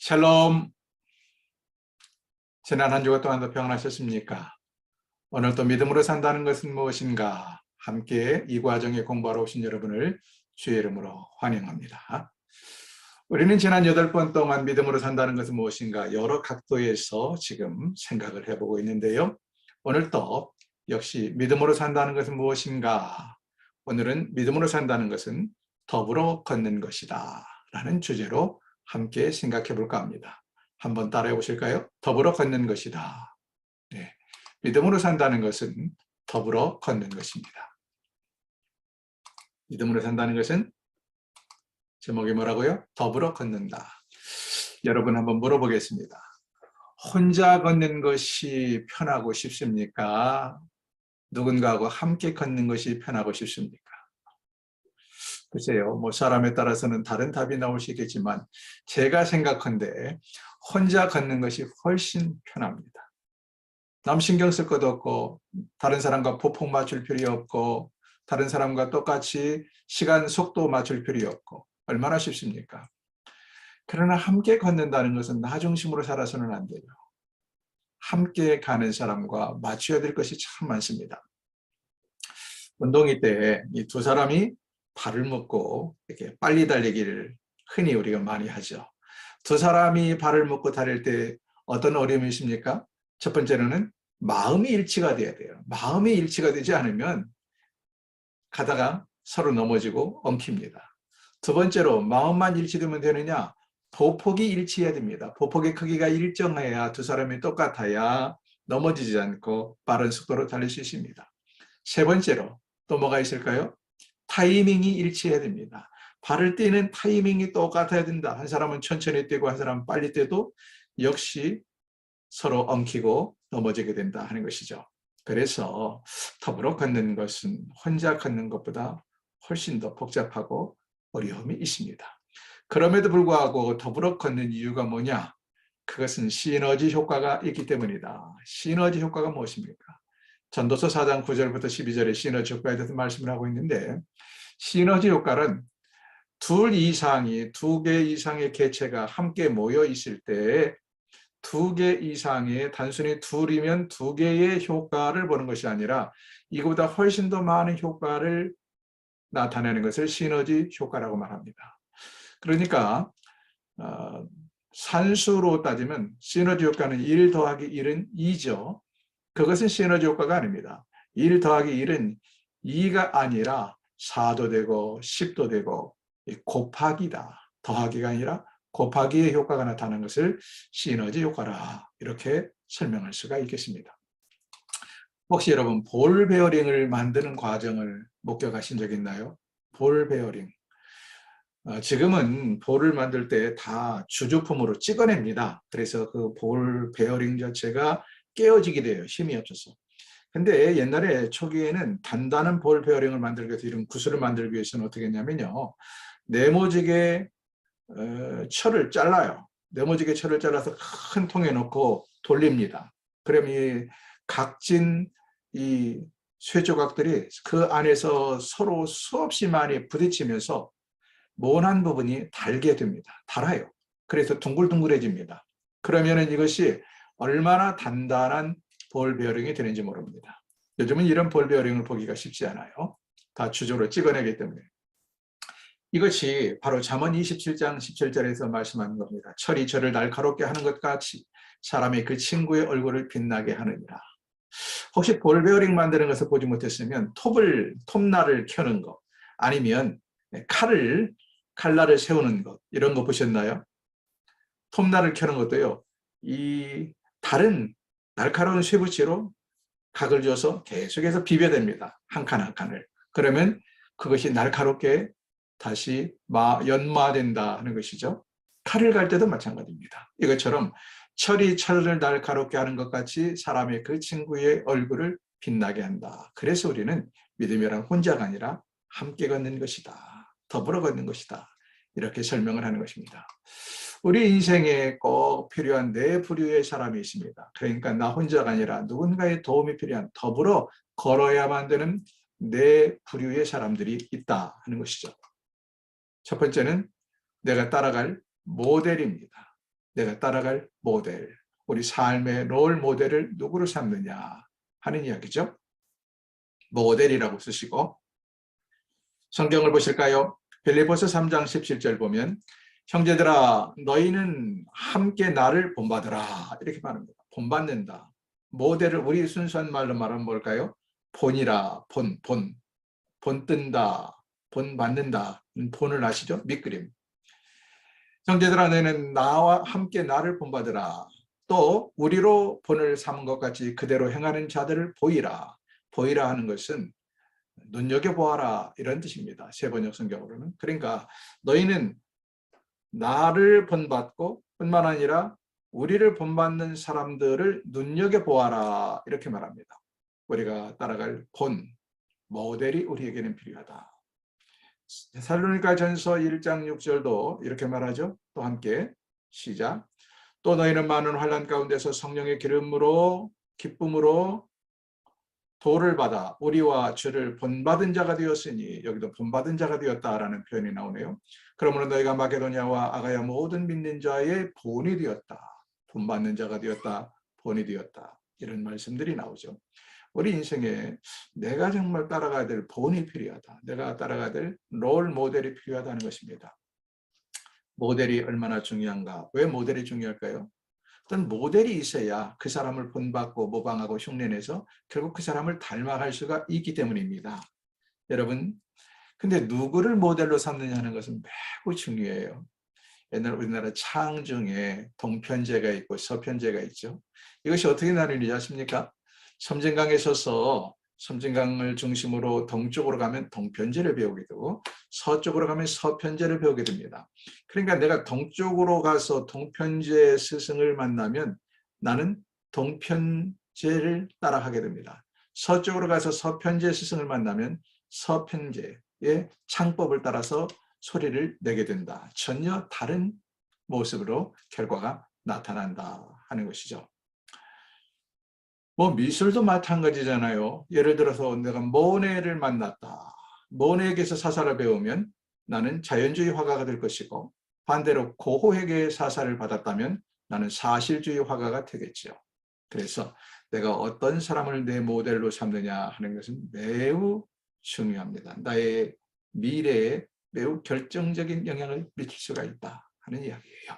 샬롬. 지난 한 주가 동안도 평안하셨습니까? 오늘 또 믿음으로 산다는 것은 무엇인가? 함께 이 과정에 공부하러 오신 여러분을 주의 이름으로 환영합니다. 우리는 지난 8번 동안 믿음으로 산다는 것은 무엇인가? 여러 각도에서 지금 생각을 해보고 있는데요. 오늘 또 역시 믿음으로 산다는 것은 무엇인가? 오늘은 믿음으로 산다는 것은 더불어 걷는 것이다 라는 주제로 함께 생각해 볼까 합니다. 한번 따라해 보실까요? 더불어 걷는 것이다. 네. 믿음으로 산다는 것은 더불어 걷는 것입니다. 믿음으로 산다는 것은 제목이 뭐라고요? 더불어 걷는다. 여러분 한번 물어보겠습니다. 혼자 걷는 것이 편하고 싶습니까? 누군가하고 함께 걷는 것이 편하고 싶습니까? 글쎄요, 사람에 따라서는 다른 답이 나올 수 있겠지만 제가 생각한데 혼자 걷는 것이 훨씬 편합니다. 남 신경 쓸 것도 없고 다른 사람과 보폭 맞출 필요 없고 다른 사람과 똑같이 시간 속도 맞출 필요 없고 얼마나 쉽습니까? 그러나 함께 걷는다는 것은 나 중심으로 살아서는 안 돼요. 함께 가는 사람과 맞춰야 될 것이 참 많습니다. 운동회 때 이 두 사람이 발을 묶고 이렇게 빨리 달리기를 흔히 우리가 많이 하죠. 두 사람이 발을 묶고 달릴 때 어떤 어려움이 있습니까? 첫 번째로는 마음이 일치가 돼야 돼요. 마음이 일치가 되지 않으면 가다가 서로 넘어지고 엉킵니다. 두 번째로 마음만 일치되면 되느냐? 보폭이 일치해야 됩니다. 보폭의 크기가 일정해야 두 사람이 똑같아야 넘어지지 않고 빠른 속도로 달릴 수 있습니다. 세 번째로 또 뭐가 있을까요? 타이밍이 일치해야 됩니다. 발을 떼는 타이밍이 똑같아야 된다. 한 사람은 천천히 떼고 한 사람은 빨리 떼도 역시 서로 엉키고 넘어지게 된다 하는 것이죠. 그래서 더불어 걷는 것은 혼자 걷는 것보다 훨씬 더 복잡하고 어려움이 있습니다. 그럼에도 불구하고 더불어 걷는 이유가 뭐냐? 그것은 시너지 효과가 있기 때문이다. 시너지 효과가 무엇입니까? 전도서 4장 9절부터 12절에 시너지 효과에 대해서 말씀을 하고 있는데 시너지 효과는 두 개 이상의 개체가 함께 모여 있을 때 두 개 이상의 단순히 둘이면 두 개의 효과를 보는 것이 아니라 이거보다 훨씬 더 많은 효과를 나타내는 것을 시너지 효과라고 말합니다. 그러니까 산수로 따지면 시너지 효과는 1 더하기 1은 2죠. 그것은 시너지 효과가 아닙니다. 1 더하기 1은 2가 아니라 4도 되고 10도 되고 곱하기다. 더하기가 아니라 곱하기의 효과가 나타나는 것을 시너지 효과라 이렇게 설명할 수가 있겠습니다. 혹시 여러분 볼 베어링을 만드는 과정을 목격하신 적 있나요? 볼 베어링. 지금은 볼을 만들 때 다 주조품으로 찍어냅니다. 그래서 그 볼 베어링 자체가 깨어지게 돼요. 힘이 없어서. 근데 옛날에 초기에는 단단한 볼 베어링을 만들기 위해서 이런 구슬을 만들기 위해서는 어떻게 했냐면요. 네모지게 철을 잘라요. 네모지게 철을 잘라서 큰 통에 넣고 돌립니다. 그럼 이 각진 이 쇠조각들이 그 안에서 서로 수없이 많이 부딪히면서 모난 부분이 달게 됩니다. 달아요. 그래서 둥글둥글해집니다. 그러면 이것이 얼마나 단단한 볼 베어링이 되는지 모릅니다. 요즘은 이런 볼 베어링을 보기가 쉽지 않아요. 다 주조로 찍어내기 때문에. 이것이 바로 잠언 27장 17절에서 말씀하는 겁니다. 철이 저를 날카롭게 하는 것 같이 사람이 그 친구의 얼굴을 빛나게 하느니라. 혹시 볼 베어링 만드는 것을 보지 못했으면 톱날을 켜는 것 아니면 칼날을 세우는 것 이런 거 보셨나요? 톱날을 켜는 것도요. 이 다른 날카로운 쇠붙이로 각을 줘서 계속해서 비벼댑니다. 한 칸 한 칸을. 그러면 그것이 날카롭게 다시 연마된다 하는 것이죠. 칼을 갈 때도 마찬가지입니다. 이것처럼 철이 철을 날카롭게 하는 것 같이 사람의 그 친구의 얼굴을 빛나게 한다. 그래서 우리는 믿음이란 혼자가 아니라 함께 걷는 것이다. 더불어 걷는 것이다. 이렇게 설명을 하는 것입니다. 우리 인생에 꼭 필요한 네 부류의 사람이 있습니다. 그러니까 나 혼자가 아니라 누군가의 도움이 필요한 더불어 걸어야만 되는 네 부류의 사람들이 있다 하는 것이죠. 첫 번째는 내가 따라갈 모델입니다. 내가 따라갈 모델, 우리 삶의 롤 모델을 누구로 삼느냐 하는 이야기죠. 모델이라고 쓰시고 성경을 보실까요? 빌립보서 3장 17절 보면 형제들아 너희는 함께 나를 본받으라 이렇게 말합니다. 본받는다. 모델을 우리 순수한 말로 말하면 뭘까요? 본이라 본뜬다, 본받는다. 본을 아시죠? 밑그림. 형제들아 너희는 나와 함께 나를 본받으라. 또 우리로 본을 삼은 것 같이 그대로 행하는 자들을 보이라. 보이라 하는 것은 눈여겨보아라 이런 뜻입니다. 세번역 성경으로는. 그러니까 너희는 나를 본받고 뿐만 아니라 우리를 본받는 사람들을 눈여겨보아라 이렇게 말합니다. 우리가 따라갈 본, 모델이 우리에게는 필요하다. 데살로니가전서 1장 6절도 이렇게 말하죠. 또 함께 시작. 또 너희는 많은 환난 가운데서 성령의 기름으로 기쁨으로 도를 받아 우리와 주를 본받은 자가 되었으니 여기도 본받은 자가 되었다라는 표현이 나오네요. 그러므로 너희가 마게도냐와 아가야 모든 믿는 자의 본이 되었다. 본받는 자가 되었다. 본이 되었다. 이런 말씀들이 나오죠. 우리 인생에 내가 정말 따라가야 될 본이 필요하다. 내가 따라가야 될 롤 모델이 필요하다는 것입니다. 모델이 얼마나 중요한가? 왜 모델이 중요할까요? 어떤 모델이 있어야 그 사람을 본받고 모방하고 흉내내서 결국 그 사람을 닮아갈 수가 있기 때문입니다. 여러분, 근데 누구를 모델로 삼느냐 하는 것은 매우 중요해요. 옛날 우리나라 창 중에 동편제가 있고 서편제가 있죠. 이것이 어떻게 나누는지 아십니까? 섬진강에 서서 섬진강을 중심으로 동쪽으로 가면 동편제를 배우게 되고 서쪽으로 가면 서편제를 배우게 됩니다. 그러니까 내가 동쪽으로 가서 동편제 스승을 만나면 나는 동편제를 따라하게 됩니다. 서쪽으로 가서 서편제 스승을 만나면 서편제의 창법을 따라서 소리를 내게 된다. 전혀 다른 모습으로 결과가 나타난다 하는 것이죠. 미술도 마찬가지잖아요. 예를 들어서 내가 모네를 만났다. 모네에게서 사사를 배우면 나는 자연주의 화가가 될 것이고 반대로 고호에게 사사를 받았다면 나는 사실주의 화가가 되겠죠. 그래서 내가 어떤 사람을 내 모델로 삼느냐 하는 것은 매우 중요합니다. 나의 미래에 매우 결정적인 영향을 미칠 수가 있다 하는 이야기예요.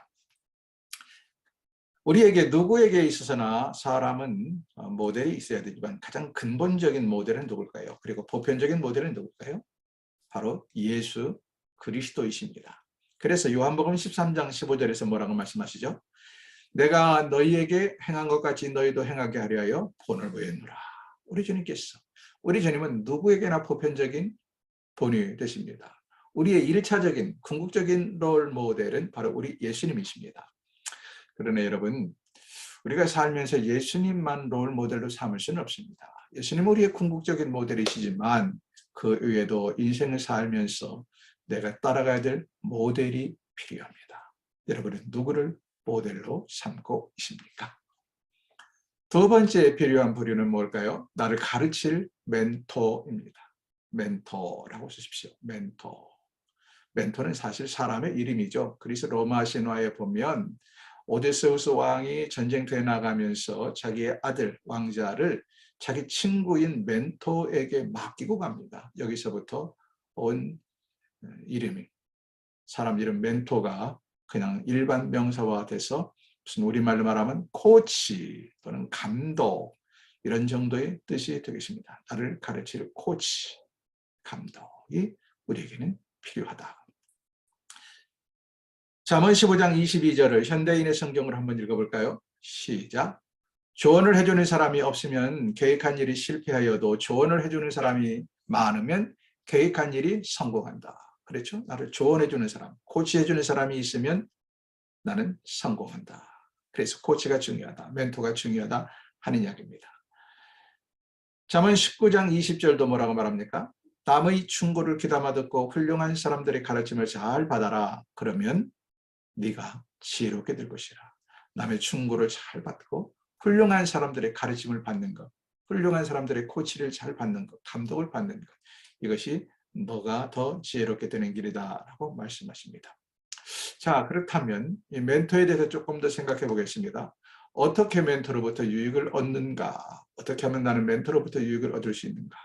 우리에게 누구에게 있어서나 사람은 모델이 있어야 되지만 가장 근본적인 모델은 누굴까요? 그리고 보편적인 모델은 누굴까요? 바로 예수 그리스도이십니다. 그래서 요한복음 13장 15절에서 뭐라고 말씀하시죠? 내가 너희에게 행한 것 같이 너희도 행하게 하려 하여 본을 보였노라. 우리 주님께서. 우리 주님은 누구에게나 보편적인 본이 되십니다. 우리의 1차적인 궁극적인 롤 모델은 바로 우리 예수님이십니다. 그러나 여러분, 우리가 살면서 예수님만 롤 모델로 삼을 수는 없습니다. 예수님은 우리의 궁극적인 모델이시지만 그 외에도 인생을 살면서 내가 따라가야 될 모델이 필요합니다. 여러분은 누구를 모델로 삼고 있습니까? 두 번째 필요한 부류는 뭘까요? 나를 가르칠 멘토입니다. 멘토라고 쓰십시오. 멘토. 멘토는 사실 사람의 이름이죠. 그래서 로마 신화에 보면 오데세우스 왕이 전쟁터에 나가면서 자기의 아들 왕자를 자기 친구인 멘토에게 맡기고 갑니다. 여기서부터 온 이름이 사람 이름 멘토가 그냥 일반 명사화 돼서 무슨 우리말로 말하면 코치 또는 감독 이런 정도의 뜻이 되겠습니다. 나를 가르칠 코치, 감독이 우리에게는 필요하다. 잠언 15장 22절을 현대인의 성경을 한번 읽어볼까요? 시작. 조언을 해주는 사람이 없으면 계획한 일이 실패하여도 조언을 해주는 사람이 많으면 계획한 일이 성공한다. 그렇죠? 나를 조언해주는 사람, 코치해주는 사람이 있으면 나는 성공한다. 그래서 코치가 중요하다, 멘토가 중요하다 하는 이야기입니다. 잠언 19장 20절도 뭐라고 말합니까? 남의 충고를 귀담아 듣고 훌륭한 사람들의 가르침을 잘 받아라. 그러면 네가 지혜롭게 될 것이라. 남의 충고를 잘 받고 훌륭한 사람들의 가르침을 받는 것, 훌륭한 사람들의 코치를 잘 받는 것, 감독을 받는 것, 이것이 너가 더 지혜롭게 되는 길이다라고 말씀하십니다. 자, 그렇다면 이 멘토에 대해서 조금 더 생각해 보겠습니다. 어떻게 멘토로부터 유익을 얻는가? 어떻게 하면 나는 멘토로부터 유익을 얻을 수 있는가?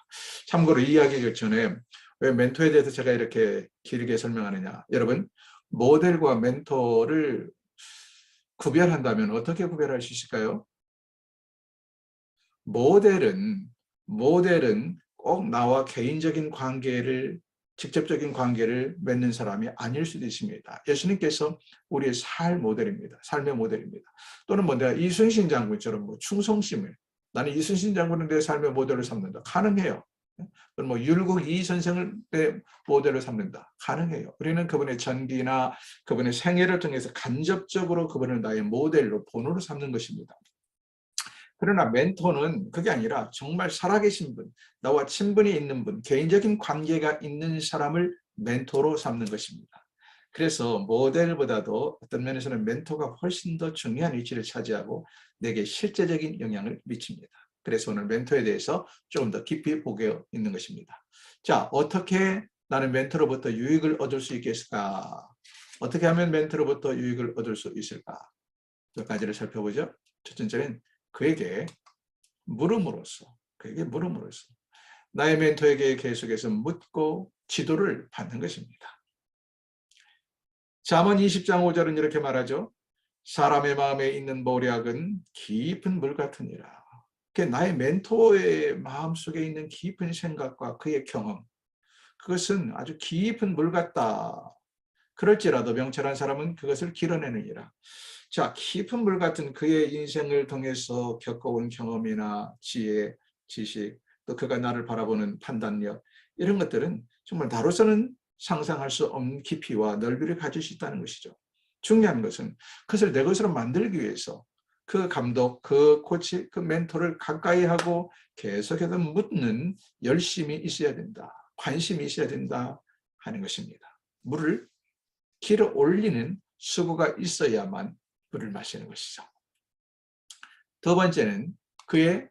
참고로 이 이야기 전에 왜 멘토에 대해서 제가 이렇게 길게 설명하느냐? 여러분, 모델과 멘토를 구별한다면 어떻게 구별할 수 있을까요? 모델은 꼭 나와 개인적인 관계를 직접적인 관계를 맺는 사람이 아닐 수도 있습니다. 예수님께서 우리의 모델입니다. 삶의 모델입니다. 또는 뭐 내가 이순신 장군처럼 뭐 충성심을 나는 이순신 장군을 내 삶의 모델로 삼는다. 가능해요. 또는 뭐 율곡 이 선생을 내 모델로 삼는다. 가능해요. 우리는 그분의 전기나 그분의 생애를 통해서 간접적으로 그분을 나의 모델로 본으로 삼는 것입니다. 그러나 멘토는 그게 아니라 정말 살아계신 분, 나와 친분이 있는 분, 개인적인 관계가 있는 사람을 멘토로 삼는 것입니다. 그래서 모델보다도 어떤 면에서는 멘토가 훨씬 더 중요한 위치를 차지하고 내게 실제적인 영향을 미칩니다. 그래서 오늘 멘토에 대해서 조금 더 깊이 보게 있는 것입니다. 자, 어떻게 나는 멘토로부터 유익을 얻을 수 있겠을까? 어떻게 하면 멘토로부터 유익을 얻을 수 있을까? 몇 가지를 살펴보죠. 첫 번째는 그에게 물음으로써 나의 멘토에게 계속해서 묻고 지도를 받는 것입니다. 잠언 20장 5절은 이렇게 말하죠. 사람의 마음에 있는 모략은 깊은 물 같으니라. 나의 멘토의 마음속에 있는 깊은 생각과 그의 경험, 그것은 아주 깊은 물 같다. 그럴지라도 명철한 사람은 그것을 길어내느니라. 자, 깊은 물 같은 그의 인생을 통해서 겪어온 경험이나 지혜, 지식, 또 그가 나를 바라보는 판단력, 이런 것들은 정말 나로서는 상상할 수 없는 깊이와 넓이를 가질 수 있다는 것이죠. 중요한 것은 그것을 내 것으로 만들기 위해서 그 감독, 그 코치, 그 멘토를 가까이 하고 계속해서 묻는 열심이 있어야 된다. 관심이 있어야 된다 하는 것입니다. 물을 길어 올리는 수고가 있어야만 물을 마시는 것이죠. 두 번째는 그의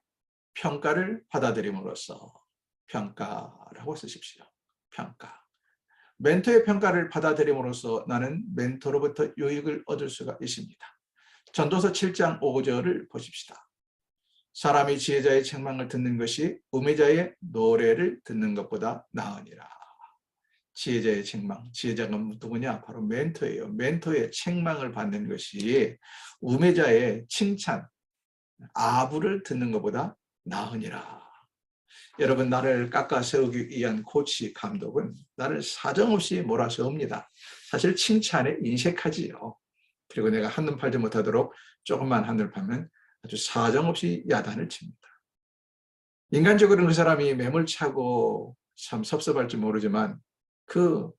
평가를 받아들임으로써 평가라고 쓰십시오. 평가. 멘토의 평가를 받아들임으로써 나는 멘토로부터 유익을 얻을 수가 있습니다. 전도서 7장 5절을 보십시다. 사람이 지혜자의 책망을 듣는 것이 우매자의 노래를 듣는 것보다 나으니라. 지혜자의 책망, 지혜자가 누구냐? 바로 멘토예요. 멘토의 책망을 받는 것이 우매자의 칭찬, 아부를 듣는 것보다 나으니라. 여러분, 나를 깎아 세우기 위한 코치, 감독은 나를 사정없이 몰아세웁니다. 사실 칭찬에 인색하지요. 그리고 내가 한눈 팔지 못하도록 조금만 한눈 팔면 아주 사정없이 야단을 칩니다. 인간적으로는 그 사람이 매몰차고 참 섭섭할지 모르지만 그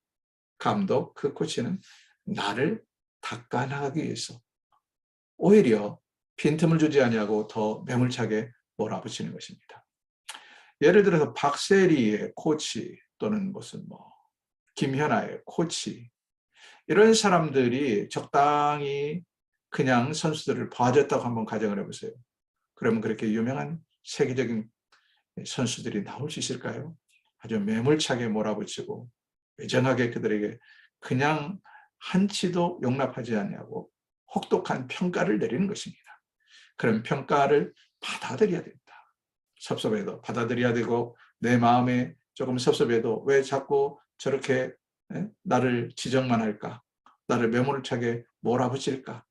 감독, 그 코치는 나를 닦아나가기 위해서 오히려 빈틈을 주지 아니하고 더 매몰차게 몰아붙이는 것입니다. 예를 들어서 박세리의 코치 또는 무슨 김현아의 코치, 이런 사람들이 적당히 그냥 선수들을 봐줬다고 한번 가정을 해보세요. 그러면 그렇게 유명한 세계적인 선수들이 나올 수 있을까요? 아주 매몰차게 몰아붙이고 외정하게 그들에게 그냥 한치도 용납하지 않냐고 혹독한 평가를 내리는 것입니다. 그런 평가를 받아들여야 된다. 섭섭해도 받아들여야 되고 내 마음에 조금 섭섭해도 왜 자꾸 저렇게 나를 지적만 할까? 나를 매몰차게 몰아붙일까?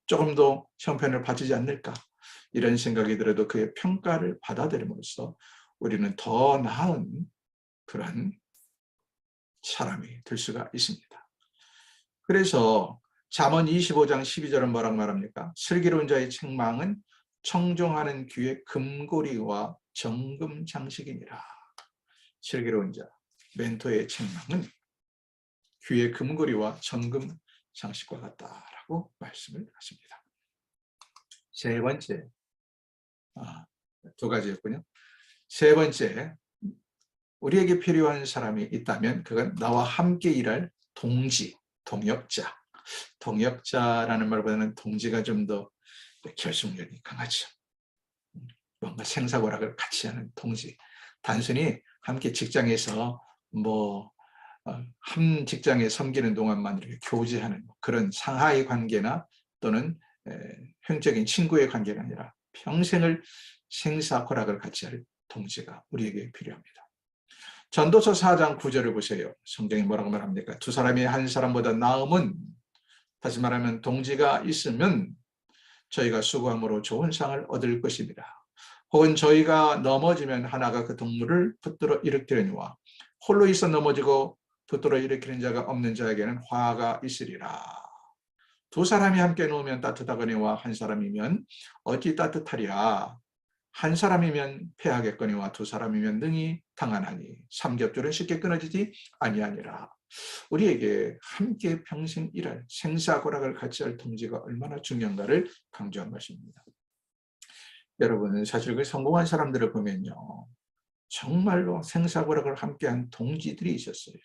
조금 더 형편을 봐주지 않을까? 이런 생각이 들어도 그의 평가를 받아들임으로써 우리는 더 나은 그런 사람이 될 수가 있습니다. 그래서 잠언 25장 12절은 뭐라고 말합니까? 슬기로운 자의 책망은 청종하는 귀의 금고리와 정금 장식이니라. 슬기로운 자, 멘토의 책망은 귀의 금고리와 정금 장식과 같다라고 말씀을 하십니다. 세 번째, 두 가지였군요. 세 번째, 우리에게 필요한 사람이 있다면 그건 나와 함께 일할 동지, 동역자. 동역자라는 말보다는 동지가 좀 더 결속력이 강하죠. 뭔가 생사고락을 같이 하는 동지. 단순히 함께 직장에서 한 직장에 섬기는 동안만 이렇게 교제하는 그런 상하이 관계나 또는 형적인 친구의 관계가 아니라 평생을 생사고락을 같이 할 동지가 우리에게 필요합니다. 전도서 4장 9절을 보세요. 성경이 뭐라고 말합니까? 두 사람이 한 사람보다 나음은, 다시 말하면 동지가 있으면 저희가 수고함으로 좋은 상을 얻을 것입니다. 혹은 저희가 넘어지면 하나가 그 동물을 붙들어 일으키려니와 홀로 있어 넘어지고 붙들어 일으키는 자가 없는 자에게는 화가 있으리라. 두 사람이 함께 놓으면 따뜻하거니와 한 사람이면 어찌 따뜻하리라. 한 사람이면 패하겠거니와 두 사람이면 능히 당하나니 삼겹줄은 쉽게 끊어지지 아니하니라. 우리에게 함께 평생 일할 생사고락을 같이 할 동지가 얼마나 중요한가를 강조한 것입니다. 여러분, 사실 그 성공한 사람들을 보면요, 정말로 생사고락을 함께한 동지들이 있었어요.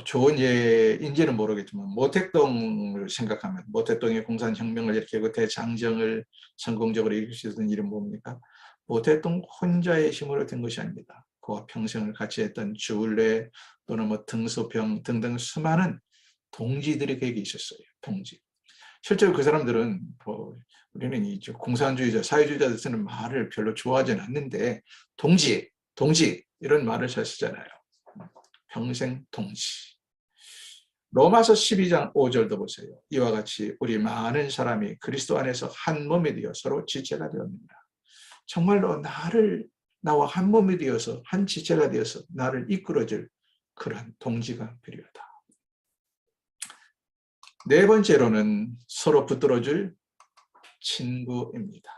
좋은 예인지는 모르겠지만 모택동을 생각하면, 모택동의 공산혁명을 일으키고 대장정을 성공적으로 일으킬 수 있었던 일은 뭡니까? 모택동 혼자의 힘으로 된 것이 아닙니다. 그와 평생을 같이 했던 주울레 또는 등소평 등등 수많은 동지들이 거기 있었어요. 동지. 실제로 그 사람들은 우리는 이 공산주의자, 사회주의자들 쓰는 말을 별로 좋아하지는 않는데 동지 이런 말을 잘 쓰잖아요. 평생 동지. 로마서 12장 5절도 보세요. 이와 같이 우리 많은 사람이 그리스도 안에서 한 몸이 되어 서로 지체가 되었습니다. 정말로 나와 한 몸이 되어서 한 지체가 되어서 나를 이끌어줄 그런 동지가 필요하다. 네 번째로는 서로 붙들어줄 친구입니다.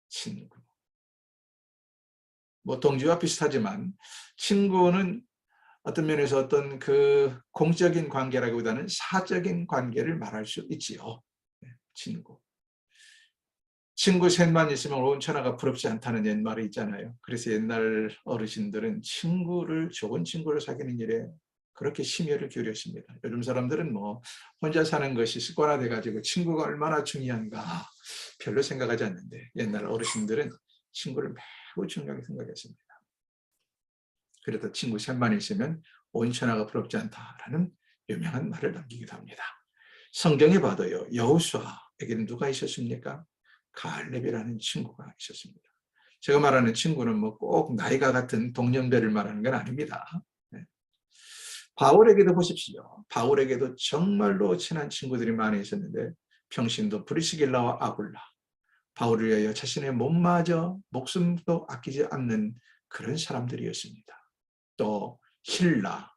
친구. 동지와 비슷하지만 친구는 어떤 면에서 어떤 그 공적인 관계라기보다는 사적인 관계를 말할 수 있지요. 친구. 친구 셋만 있으면 온 천하가 부럽지 않다는 옛말이 있잖아요. 그래서 옛날 어르신들은 좋은 친구를 사귀는 일에 그렇게 심혈을 기울였습니다. 요즘 사람들은 혼자 사는 것이 습관화돼 가지고 친구가 얼마나 중요한가 별로 생각하지 않는데 옛날 어르신들은 친구를 매우 중요하게 생각했습니다. 그래도 친구 셋만 있으면 온 천하가 부럽지 않다라는 유명한 말을 남기기도 합니다. 성경에 봐도요, 여호수아에게는 누가 있었습니까? 갈렙이라는 친구가 있었습니다. 제가 말하는 친구는 꼭 나이가 같은 동년배를 말하는 건 아닙니다. 바울에게도 보십시오. 바울에게도 정말로 친한 친구들이 많이 있었는데 평신도 브리스길라와 아굴라, 바울을 위하여 자신의 몸마저 목숨도 아끼지 않는 그런 사람들이었습니다. 또 힐라,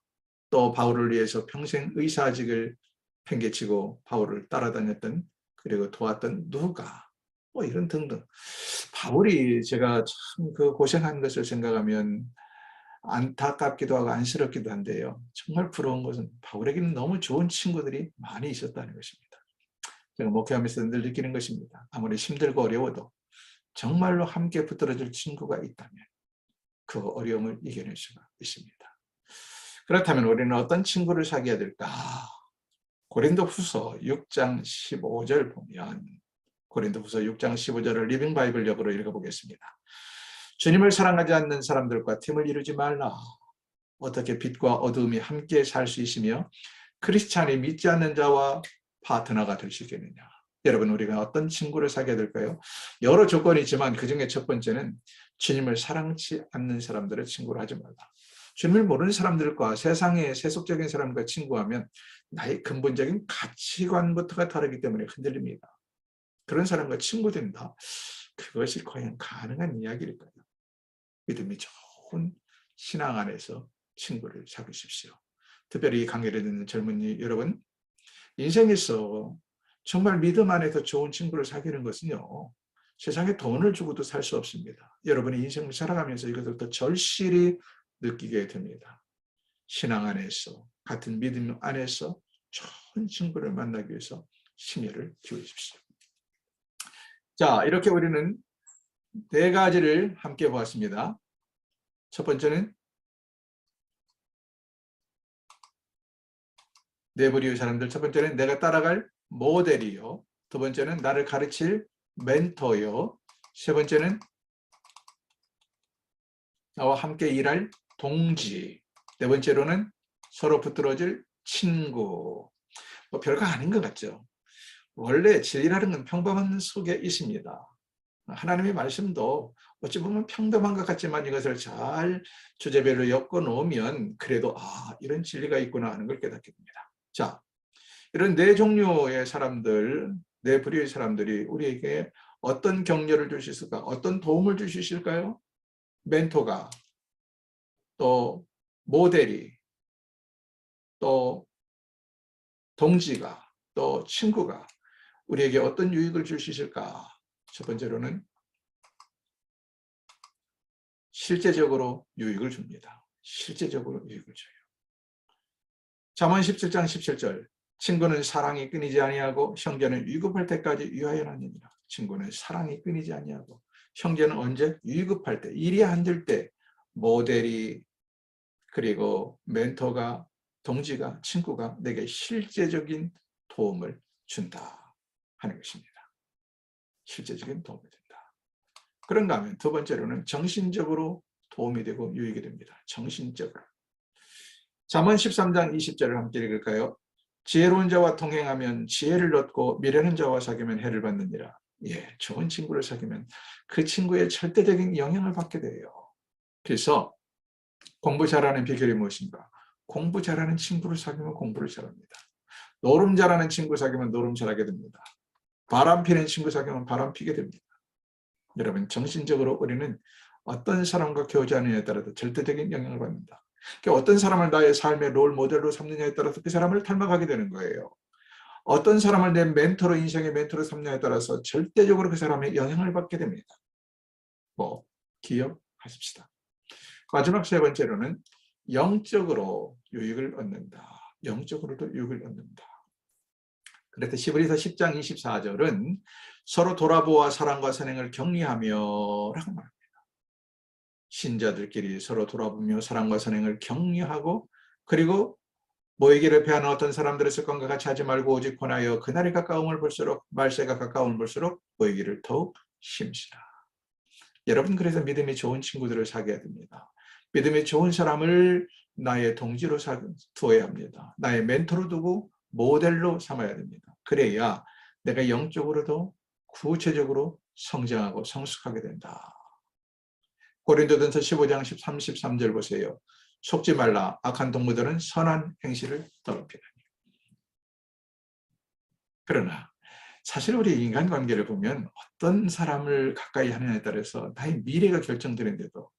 또 바울을 위해서 평생 의사직을 팽개치고 바울을 따라다녔던 그리고 도왔던 누가 이런 등등. 바울이 제가 참 그 고생한 것을 생각하면 안타깝기도 하고 안쓰럽기도 한데요. 정말 부러운 것은 바울에게는 너무 좋은 친구들이 많이 있었다는 것입니다. 제가 목회하면서 늘 느끼는 것입니다. 아무리 힘들고 어려워도 정말로 함께 붙들어줄 친구가 있다면 그 어려움을 이겨낼 수가 있습니다. 그렇다면 우리는 어떤 친구를 사귀어야 될까? 고린도후서 6장 15절 보면 고린도후서 6장 15절을 리빙 바이블 역으로 읽어보겠습니다. 주님을 사랑하지 않는 사람들과 팀을 이루지 말라. 어떻게 빛과 어두움이 함께 살 수 있으며 크리스찬이 믿지 않는 자와 파트너가 될 수 있겠느냐. 여러분, 우리가 어떤 친구를 사귀어야 될까요? 여러 조건이 있지만 그중에 첫 번째는 주님을 사랑치 않는 사람들을 친구로 하지 말라. 주님을 모르는 사람들과 세상의 세속적인 사람과 친구하면 나의 근본적인 가치관부터가 다르기 때문에 흔들립니다. 그런 사람과 친구 된다. 그것이 과연 가능한 이야기일까요? 믿음이 좋은 신앙 안에서 친구를 사귀십시오. 특별히 이 강의를 듣는 젊은이 여러분, 인생에서 정말 믿음 안에서 좋은 친구를 사귀는 것은요, 세상에 돈을 주고도 살 수 없습니다. 여러분이 인생을 살아가면서 이것을 더 절실히 느끼게 됩니다. 신앙 안에서, 같은 믿음 안에서 좋은 친구를 만나기 위해서 심혈을 기울이십시오. 자, 이렇게 우리는 네 가지를 함께 보았습니다. 첫 번째는 내 부류의 사람들, 첫 번째는 내가 따라갈 모델이요. 두 번째는 나를 가르칠 멘토요. 세 번째는 나와 함께 일할 동지. 네 번째로는 서로 붙들어줄 친구. 뭐 별거 아닌 것 같죠. 원래 진리라는 건 평범한 속에 있습니다. 하나님의 말씀도 어찌 보면 평범한 것 같지만 이것을 잘 주제별로 엮어 놓으면 그래도 이런 진리가 있구나 하는 걸 깨닫게 됩니다. 자, 이런 네 종류의 사람들, 네 부류의 사람들이 우리에게 어떤 격려를 줄 수 있을까? 어떤 도움을 줄 수 있을까요? 멘토가, 또 모델이, 또 동지가, 또 친구가 우리에게 어떤 유익을 줄 수 있을까? 첫 번째로는 실제적으로 유익을 줍니다. 실제적으로 유익을 줘요. 잠언 17장 17절 친구는 사랑이 끊이지 아니하고 형제는 위급할 때까지 위하여 놨느니라. 친구는 사랑이 끊이지 아니하고 형제는 언제? 위급할 때, 일이 안 될 때 모델이 그리고 멘토가 동지가 친구가 내게 실제적인 도움을 준다 하는 것입니다. 실제적인 도움이 된다. 그런가 하면 두 번째로는 정신적으로 도움이 되고 유익이 됩니다. 정신적으로. 잠언 13장 20절을 함께 읽을까요? 지혜로운 자와 동행하면 지혜를 얻고 미련한 자와 사귀면 해를 받느니라. 예, 좋은 친구를 사귀면 그 친구의 절대적인 영향을 받게 돼요. 그래서 공부 잘하는 비결이 무엇인가? 공부 잘하는 친구를 사귀면 공부를 잘합니다. 노름 잘하는 친구 사귀면 노름 잘하게 됩니다. 바람 피는 친구 사귀면 바람 피게 됩니다. 여러분, 정신적으로 우리는 어떤 사람과 교제하느냐에 따라서 절대적인 영향을 받는다. 그러니까 어떤 사람을 나의 삶의 롤 모델로 삼느냐에 따라서 그 사람을 닮아가게 되는 거예요. 어떤 사람을 내 멘토로, 인생의 멘토로 삼느냐에 따라서 절대적으로 그 사람의 영향을 받게 됩니다. 기억하십시다. 마지막 세 번째로는 영적으로 유익을 얻는다. 영적으로도 유익을 얻는다. 그래서 히브리서 10장 24절은 서로 돌아보아 사랑과 선행을 격려하며 라고 말합니다. 신자들끼리 서로 돌아보며 사랑과 선행을 격려하고 그리고 모이기를 패하는 어떤 사람들의 습관과 같이 하지 말고 오직 권하여 그날이 가까움을 볼수록 말세가 가까움을 볼수록 모이기를 더욱 힘쓰라. 여러분, 그래서 믿음이 좋은 친구들을 사귀어야 됩니다. 믿음이 좋은 사람을 나의 동지로 두어야 합니다. 나의 멘토로 두고 모델로 삼아야 됩니다. 그래야 내가 영적으로도 구체적으로 성장하고 성숙하게 된다. 고린도전서 15장 33절 보세요. 속지 말라. 악한 동무들은 선한 행실을 더럽히나니. 그러나 사실 우리 인간관계를 보면 어떤 사람을 가까이 하느냐에 따라서 나의 미래가 결정되는데도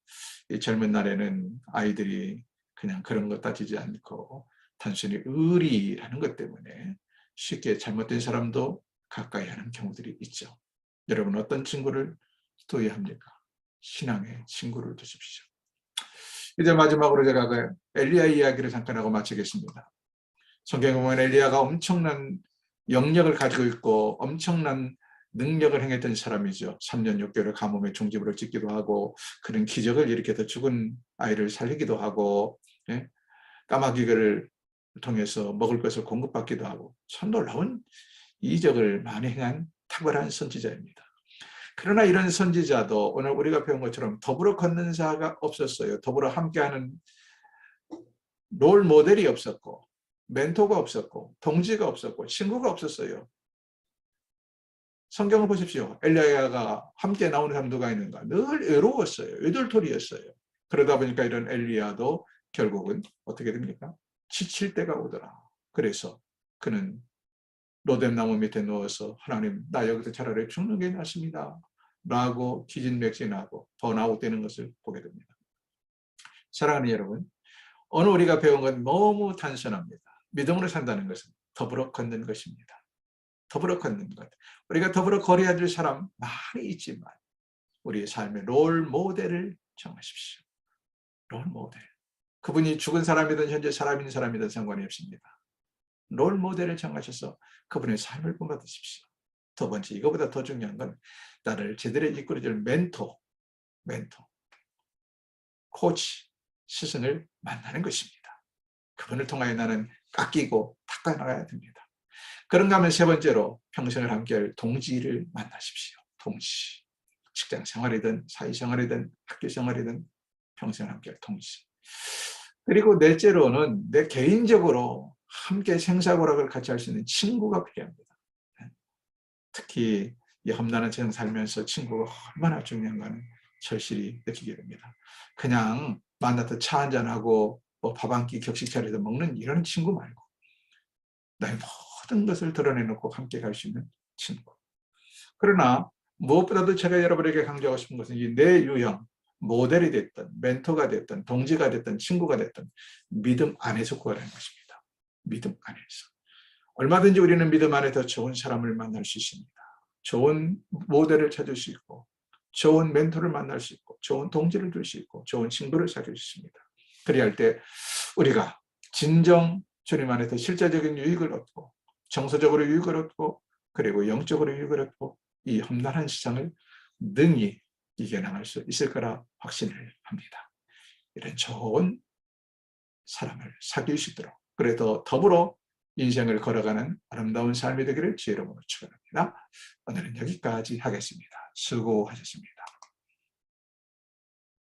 이 젊은 날에는 아이들이 그냥 그런 것 따지지 않고 단순히 의리라는 것 때문에 쉽게 잘못된 사람도 가까이 하는 경우들이 있죠. 여러분, 어떤 친구를 둬야 합니까? 신앙의 친구를 두십시오. 이제 마지막으로 제가 그 엘리야 이야기를 잠깐 하고 마치겠습니다. 성경에 보면 엘리야가 엄청난 영역을 가지고 있고 엄청난 능력을 행했던 사람이죠. 3년 6개월을 가뭄에 종집으로 찢기도 하고 그런 기적을 일으켜서 죽은 아이를 살리기도 하고 까마귀를 통해서 먹을 것을 공급받기도 하고 참 놀라운 이적을 많이 행한 탁월한 선지자입니다. 그러나 이런 선지자도 오늘 우리가 배운 것처럼 더불어 걷는 자가 없었어요. 더불어 함께하는 롤 모델이 없었고 멘토가 없었고 동지가 없었고 친구가 없었어요. 성경을 보십시오. 엘리야가 함께 나오는 사람 누가 있는가? 늘 외로웠어요. 외돌토리였어요. 그러다 보니까 이런 엘리야도 결국은 어떻게 됩니까? 지칠 때가 오더라. 그래서 그는 로뎀나무 밑에 누워서 하나님, 나 여기서 차라리 죽는 게 낫습니다. 라고 기진맥진하고 번아웃되는 것을 보게 됩니다. 사랑하는 여러분, 오늘 우리가 배운 건 너무 단순합니다. 믿음으로 산다는 것은 더불어 걷는 것입니다. 더불어 걷는 것. 우리가 더불어 걸어야 될 사람 많이 있지만 우리의 삶의 롤 모델을 정하십시오. 롤 모델. 그분이 죽은 사람이든 현재 살아있는 사람이든 상관이 없습니다. 롤 모델을 정하셔서 그분의 삶을 본받으십시오. 두 번째, 이거보다 더 중요한 건 나를 제대로 이끌어줄 멘토, 코치, 스승을 만나는 것입니다. 그분을 통하여 나는 깎이고 닦아나가야 됩니다. 그런가 하면 세 번째로 평생을 함께할 동지를 만나십시오. 동지. 직장 생활이든 사회생활이든 학교 생활이든 평생을 함께할 동지. 그리고 넷째로는 내 개인적으로 함께 생사고락을 같이 할 수 있는 친구가 필요합니다. 특히 이 험난한 세상 살면서 친구가 얼마나 중요한가는 절실히 느끼게 됩니다. 그냥 만나서 차 한잔하고 밥 한 끼 격식 차려서 먹는 이런 친구 말고 나의 모든 것을 드러내놓고 함께 갈 수 있는 친구. 그러나 무엇보다도 제가 여러분에게 강조하고 싶은 것은 이 내 유형, 모델이 됐든 멘토가 됐든 동지가 됐든 친구가 됐든 믿음 안에서 구하라는 것입니다. 믿음 안에서. 얼마든지 우리는 믿음 안에서 좋은 사람을 만날 수 있습니다. 좋은 모델을 찾을 수 있고 좋은 멘토를 만날 수 있고 좋은 동지를 둘 수 있고 좋은 친구를 사귈 수 있습니다. 그리할 때 우리가 진정 주님 안에서 실제적인 유익을 얻고 정서적으로 유익을 얻고 그리고 영적으로 유익을 얻고 이 험난한 세상을 능히 이겨나갈 수 있을 거라 확신을 합니다. 이런 좋은 사람을 사귈 수 있도록 그래도 더불어 인생을 걸어가는 아름다운 삶이 되기를 주의 이름으로 축원합니다. 오늘은 여기까지 하겠습니다. 수고하셨습니다.